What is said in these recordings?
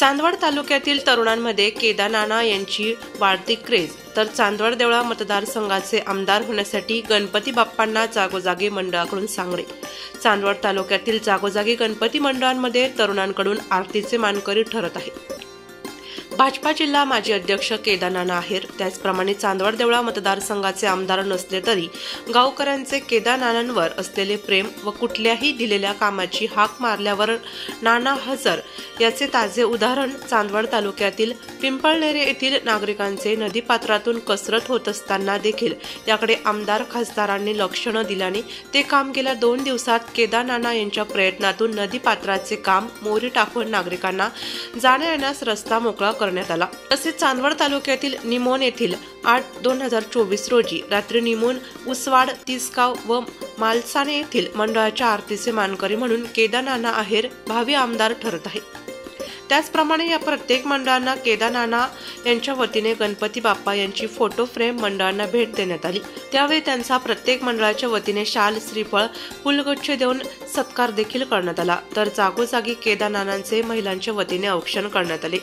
चांदवड तालुक्यातील तरुणांमध्ये केदारनाना यांची वाढती क्रेज। तर चांदवड देवळा मतदारसंघाचे आमदार होण्यासाठी गणपती बाप्पांना जागोजागी मंडळाकडून सांगणे। चांदवड तालुक्यातील जागोजागी गणपती मंडळांमध्ये तरुणांकडून आरतीचे मानकरी ठरत आहे। भाजपा जिल्हा माजी अध्यक्ष केदारनाना आहेर, त्याचप्रमाणे चांदवड देवळा मतदारसंघाचे आमदार नसले तरी गावकऱ्यांचे केदारनानांवर असलेले प्रेम व कुठल्याही दिलेल्या कामाची हाक मारल्यावर नाना हजर याचे ताजे उदाहरण चांदवड तालुक्यातील पिंपळनेरे येथील नागरिकांचे नदीपात्रातून कसरत होत असताना देखील याकडे आमदार खासदारांनी लक्ष न दिल्याने ते काम गेल्या 2 दिवसात केदारनाना यांच्या प्रयत्नातून नदीपात्राचे काम मोरी टाकून नागरिकांना जाण्या येण्यास रस्ता मोकळा करण्यात आला। तसेच चांदवड तालुक्यातील निमोन येथील 8/2024 रोजी रात्री निमोन, उसवाड, तिसगाव व मालसाने येथील मंडळाच्या आरतीचे मानकरी म्हणून केदारनाना आहेर भावी आमदार ठरत आहे। त्याचप्रमाणे या प्रत्येक मंडळांना केदारनाना यांच्या वतीने गणपती बाप्पा यांची फोटो फ्रेम मंडळांना भेट देण्यात आली। त्यावेळी त्यांचा प्रत्येक मंडळाच्या वतीने शाल, श्रीफळ, फुलगुच्छ देऊन सत्कार देखील करण्यात आला। तर जागोजागी केदारनानांचे महिलांच्या वतीने औक्षण करण्यात आले।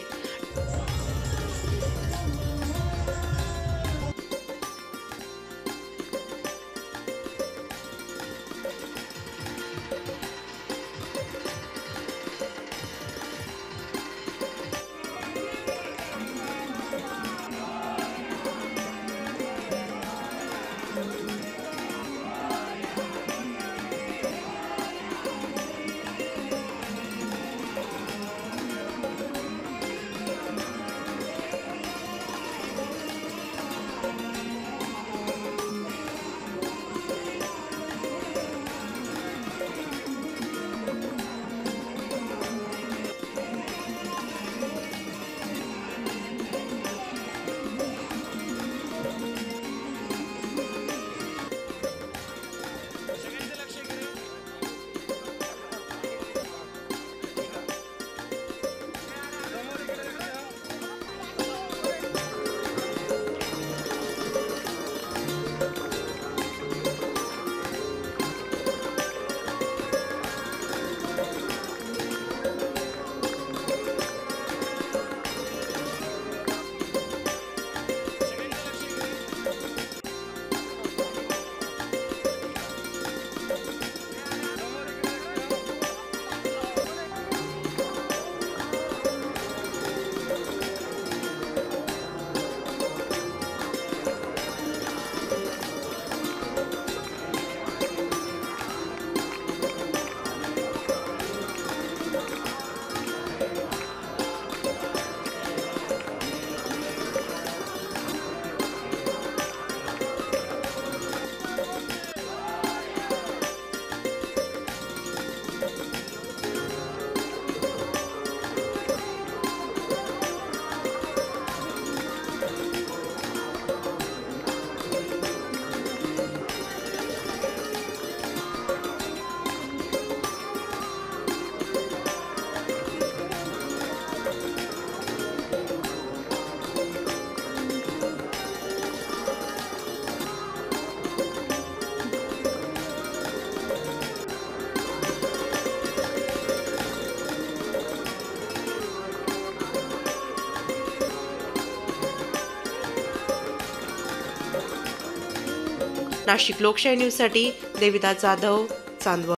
नाशिक लोकशाही न्यूजसाठी देविदास जाधव, चांदवड।